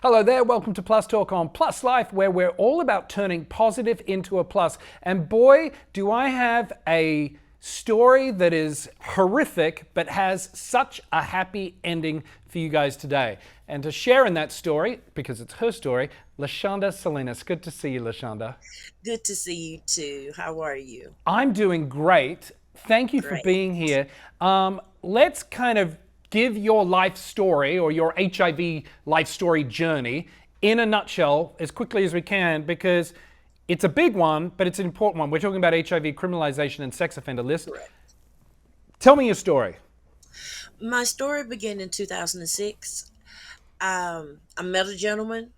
Hello there, welcome to Plus Talk on Plus Life, where we're all about turning positive into a plus. And boy, do I have a story that is horrific, but has such a happy ending for you guys today. And to share in that story, because it's her story, Lashanda Salinas. Good to see you, Lashanda. Good to see you too. How are you? I'm doing great. Thank you for Great. being here. Let's kind of give your life story or your HIV life story journey in a nutshell as quickly as we can because it's a big one, but it's an important one. We're talking about HIV criminalization and sex offender list. Correct. Tell me your story. My story began in 2006. I met a gentleman,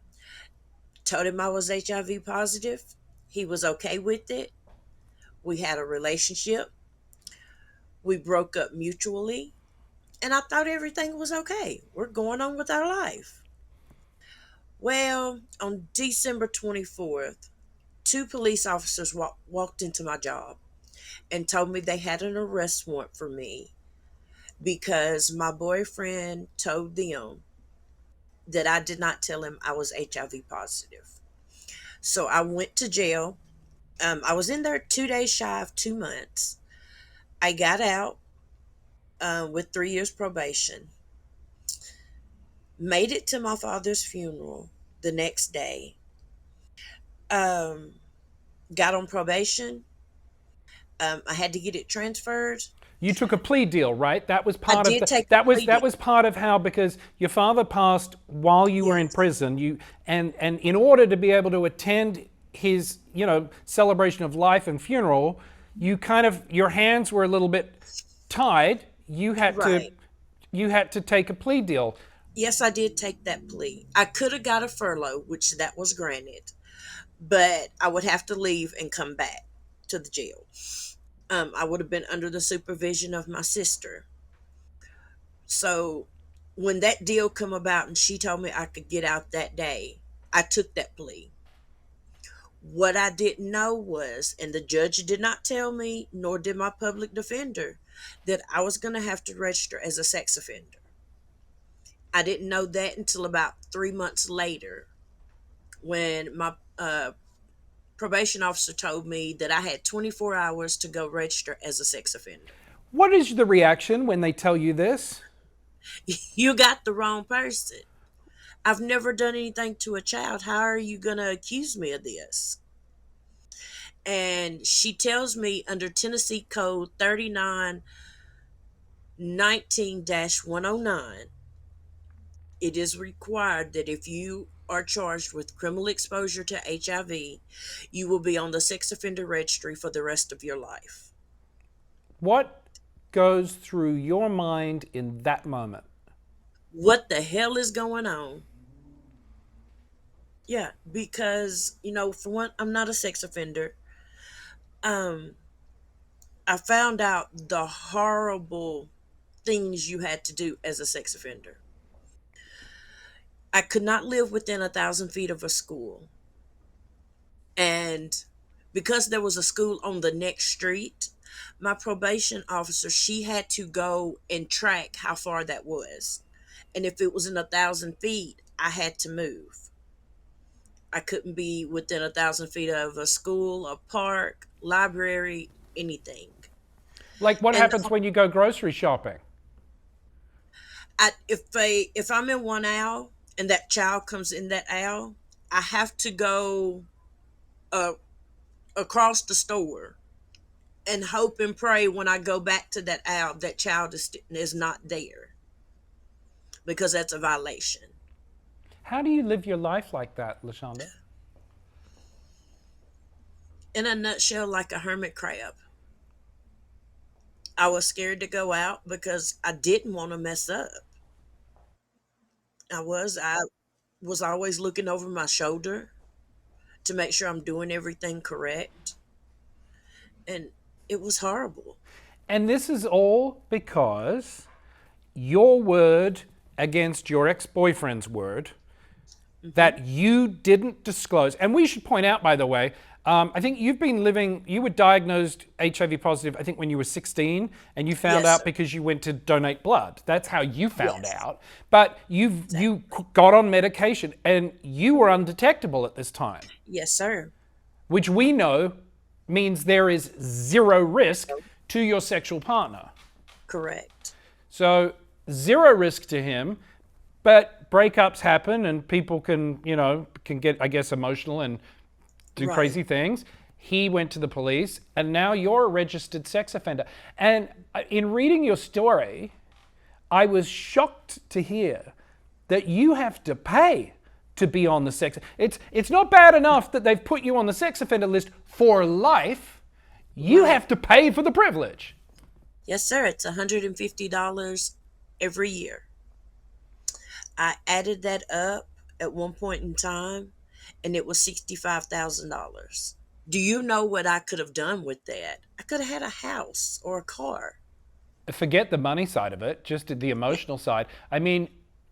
told him I was HIV positive. He was okay with it. We had a relationship. We broke up mutually, and I thought everything was okay. We're going on with our life. Well, on December 24th, two police officers walked into my job and told me they had an arrest warrant for me because my boyfriend told them that I did not tell him I was HIV positive. So I went to jail. I was in there 2 days shy of 2 months. I got out with 3 years probation, made it to my father's funeral the next day, um, got on probation. I had to get it transferred. You took a plea deal, right? That was I part of did the take a that was plea deal. that was part of how because your father passed while you were in Yes, prison. You and in order to be able to attend his, celebration of life and funeral, you kind of your hands were a little bit tied. right. You had to take a plea deal. Yes, I did take that plea. I could have got a furlough, which that was granted, but I would have to leave and come back to the jail. I would have been under the supervision of my sister. So when that deal come about and she told me I could get out that day, I took that plea. What I didn't know was, and the judge did not tell me, nor did my public defender, that I was going to have to register as a sex offender. I didn't know that until about 3 months later when my probation officer told me that I had 24 hours to go register as a sex offender. What is the reaction when they tell you this? You got the wrong person. I've never done anything to a child. How are you going to accuse me of this? And she tells me under Tennessee Code 3919 109, it is required that if you are charged with criminal exposure to HIV, you will be on the sex offender registry for the rest of your life. What goes through your mind in that moment? What the hell is going on? Yeah, because, for one, I'm not a sex offender. Um, I found out the horrible things you had to do as a sex offender. I could not live within 1,000 feet of a school. And because there was a school on the next street, my probation officer, she had to go and track how far that was. And if it was in 1,000 feet, I had to move. I couldn't be within 1,000 feet of a school, a park, library, anything. Like what And happens when you go grocery shopping? if I'm in one aisle and that child comes in that aisle, I have to go uh, across the store and hope and pray when I go back to that aisle that child is not there because that's a violation. How do you live your life like that, Lashanda? In a nutshell, like a hermit crab. I was scared to go out because I didn't want to mess up. I was always looking over my shoulder to make sure I'm doing everything correct, and it was horrible. And this is all because your word against your ex boyfriend's word, Hmm. that you didn't disclose. And we should point out, by the way, I think you were diagnosed HIV positive, I think, when you were 16, and you found Yes, out sir. because you went to donate blood. That's how you found Yes, out. But you exactly. got on medication and you were undetectable at this time, Yes, sir. which we know means there is zero risk No, to your sexual partner. correct. So zero risk to him, but breakups happen and people can get, I guess, emotional and do Right. crazy things. He went to the police and now you're a registered sex offender. And in reading your story, I was shocked to hear that you have to pay to be on the sex. It's not bad enough that they've put you on the sex offender list for life. You Right. have to pay for the privilege. Yes, sir. It's $150 every year. I added that up at one point in time, and it was $65,000. Do you know what I could have done with that? I could have had a house or a car. Forget the money side of it, just the Yeah. emotional side. I mean,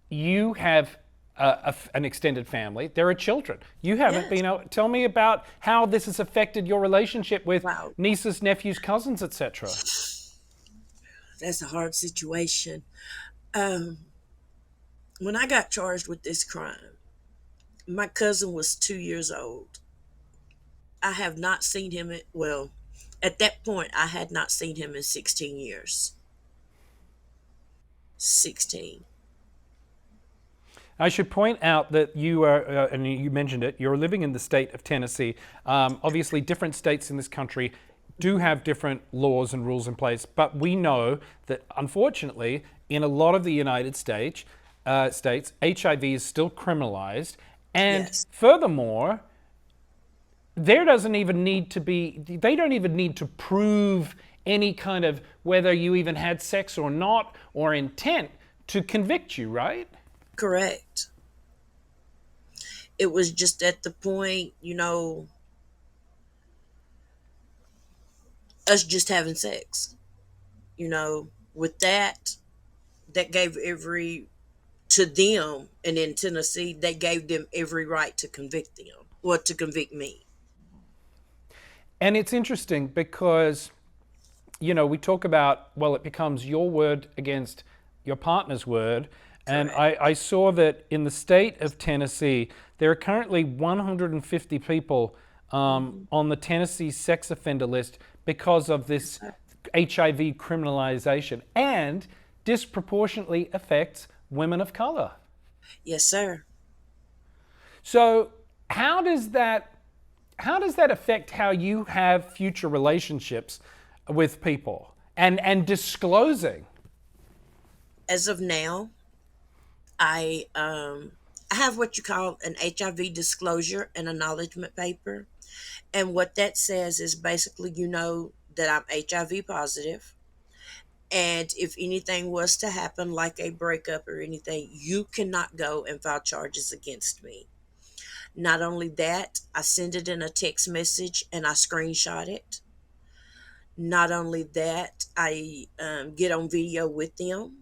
you have an extended family. There are children. You haven't Yes. been able. Tell me about how this has affected your relationship with Wow. nieces, nephews, cousins, etc. That's a hard situation. Um, when I got charged with this crime, my cousin was 2 years old. I have not seen him well, at that point, I had not seen him in 16 years. 16. I should point out that you are, and you mentioned it, you're living in the state of Tennessee. Obviously, different states in this country do have different laws and rules in place, but we know that unfortunately, in a lot of the United states, HIV is still criminalized. And Yes, furthermore, there doesn't even need to be, they don't even need to prove any kind of whether you even had sex or not or intent to convict you, right? correct. It was just at the point, us just having sex. With that gave every to them, and in Tennessee, they gave them every right to convict them, or to convict me. And it's interesting because, we talk about, well, it becomes your word against your partner's word. And Correct. I saw that in the state of Tennessee, there are currently 150 people Hmm. on the Tennessee sex offender list because of Yes, this sir. HIV criminalization and disproportionately affects women of color. Yes, sir. So how does that affect how you have future relationships with people and disclosing? As of now, I have what you call an HIV disclosure and acknowledgement paper. And what that says is basically, that I'm HIV positive. And if anything was to happen, like a breakup or anything, you cannot go and file charges against me. Not only that, I send it in a text message and I screenshot it. Not only that, I get on video with them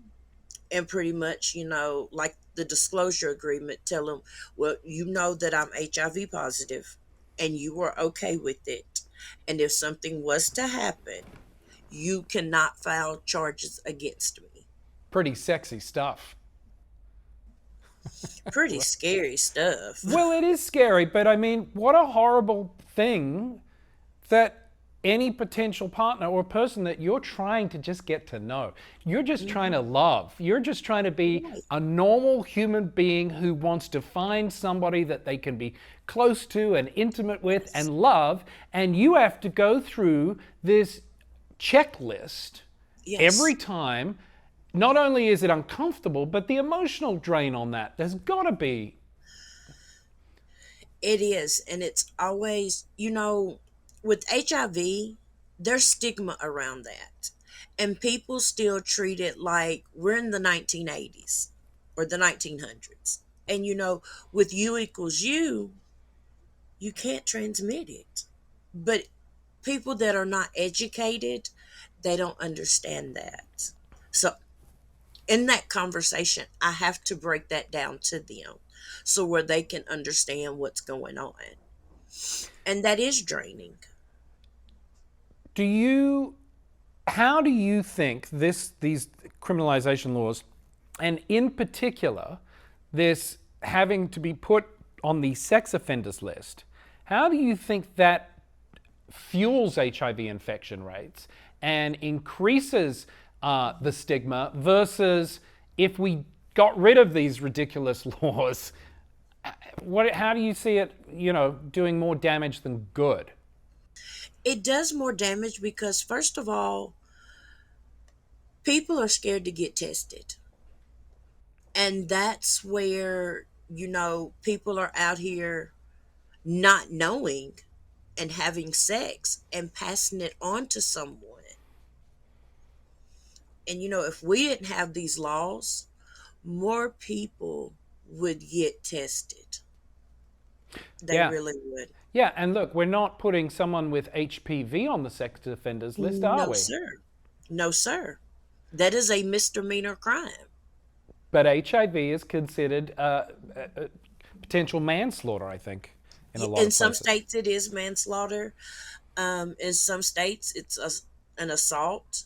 and pretty much, like the disclosure agreement, tell them, well, you know that I'm HIV positive and you are okay with it. And if something was to happen, you cannot file charges against me. Pretty sexy stuff. Pretty scary stuff. Well, it is scary, but I mean, what a horrible thing that any potential partner or person that you're trying to just get to know, you're just trying to Mhm. love, you're just trying to be Right. a normal human being who wants to find somebody that they can be close to and intimate with Yes. and love, and you have to go through this checklist every Yes. time. Not only is it uncomfortable, but the emotional drain on that, there's got to be. It is. And it's always, with HIV, there's stigma around that. And people still treat it like we're in the 1980s or the 1900s. And, with you equals you can't transmit it. But people that are not educated, they don't understand that. So in that conversation, I have to break that down to them. so where they can understand what's going on. And that is draining. Do you how do you think these criminalization laws, and in particular this having to be put on the sex offenders list, how do you think that fuels HIV infection rates and increases the stigma versus if we got rid of these ridiculous laws? How do you see it, doing more damage than good? It does more damage because, first of all, people are scared to get tested. And that's where, people are out here not knowing and having sex and passing it on to someone. And, if we didn't have these laws, more people would get tested. They Yeah. really would. Yeah, and look, we're not putting someone with HPV on the sex offenders list, are No, we? sir. No, sir. That is a misdemeanor crime. But HIV is considered potential manslaughter, I think, in a lot In of some places. states, it is manslaughter. In some states, it's an assault.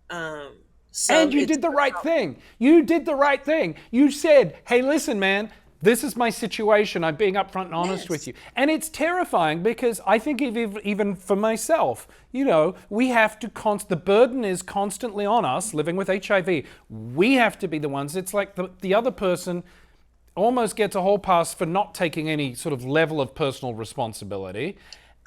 And Some you it's did the right assault. thing. You did the right thing. You said, hey, listen, man, this is my situation. I'm being upfront and honest with Yes. you. And it's terrifying because I think even for myself, we have to the burden is constantly on us living with HIV. We have to be the ones. It's like the other person almost gets a whole pass for not taking any sort of level of personal responsibility.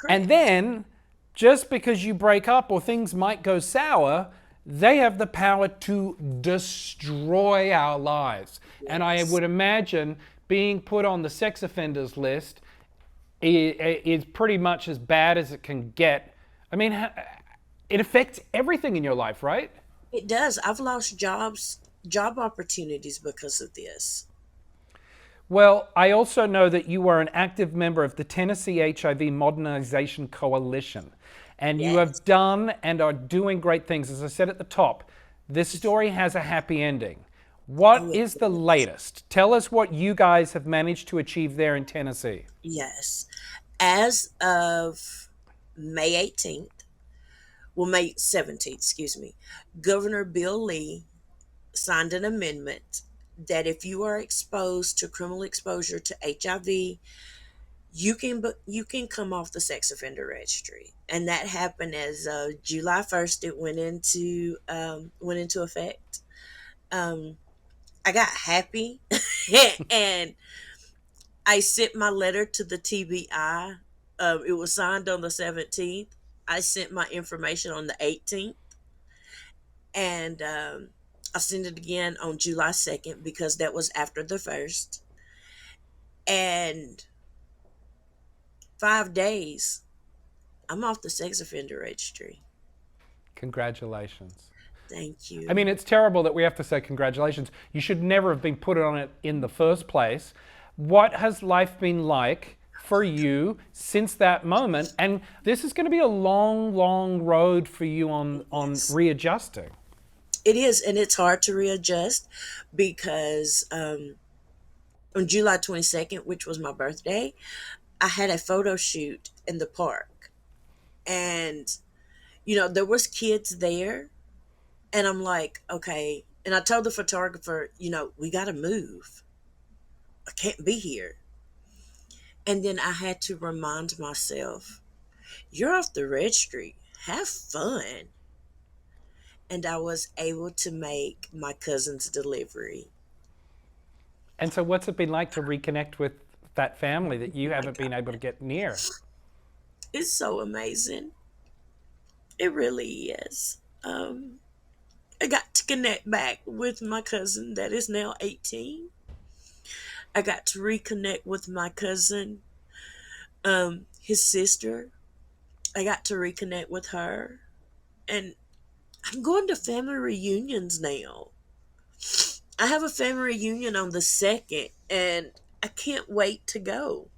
And Correct. then, just because you break up or things might go sour, they have the power to destroy our lives. And I Yes. would imagine being put on the sex offenders list is pretty much as bad as it can get. I mean, it affects everything in your life, right? It does. I've lost job opportunities because of this. Well, I also know that you are an active member of the Tennessee HIV Modernization Coalition, and you Yes. have done and are doing great things. As I said at the top, this story has a happy ending. What Oh, it is the does. latest? Tell us what you guys have managed to achieve there in Tennessee. Yes. As of May 18th, well, May 17th, excuse me, Governor Bill Lee signed an amendment that if you are exposed to criminal exposure to HIV, you can come off the sex offender registry, and that happened as July 1st. It went into effect. Um, I got happy, and I sent my letter to the TBI. It was signed on the 17th. I sent my information on the 18th, and I sent it again on July 2nd because that was after the first. And 5 days, I'm off the sex offender registry. Congratulations. Thank I mean, you. it's terrible that we have to say congratulations. You should never have been put on it in the first place. What has life been like for you since that moment? And this is going to be a long, long road for you on Yes, readjusting. it is, and it's hard to readjust because on July 22nd, which was my birthday, I had a photo shoot in the park, and there was kids there, and I'm like, okay, and I told the photographer, we got to move. I can't be here. And then I had to remind myself, you're off the registry. Have fun. And I was able to make my cousin's delivery. And so, what's it been like to reconnect with that family that you Oh my haven't been able to God. get near? It's so amazing. It really is. I got to connect back with my cousin that is now 18. I got to reconnect with my cousin, his sister. I got to reconnect with her. And I'm going to family reunions now. I have a family reunion on the 2nd, and I can't wait to go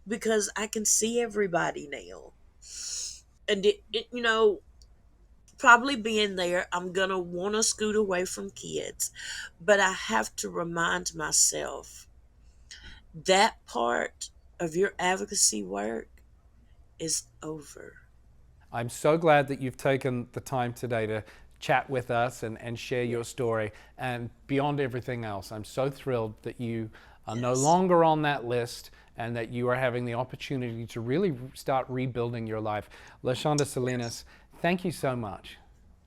because I can see everybody now. And it Probably being there, I'm going to want to scoot away from kids. But I have to remind myself that part of your advocacy work is over. I'm so glad that you've taken the time today to chat with us and share Yeah. your story. And beyond everything else, I'm so thrilled that you are no Yes. longer on that list and that you are having the opportunity to really start rebuilding your life. Lashanda Yes. Salinas, thank you so much.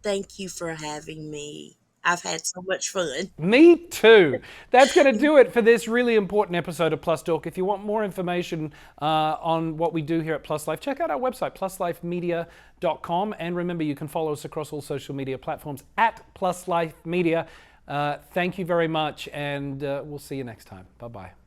Thank you for having me. I've had so much fun. Me too. That's going to do it for this really important episode of Plus Talk. If you want more information on what we do here at Plus Life, check out our website, pluslifemedia.com. And remember, you can follow us across all social media platforms at Plus Life Media. Thank you very much, and we'll see you next time. Bye-bye.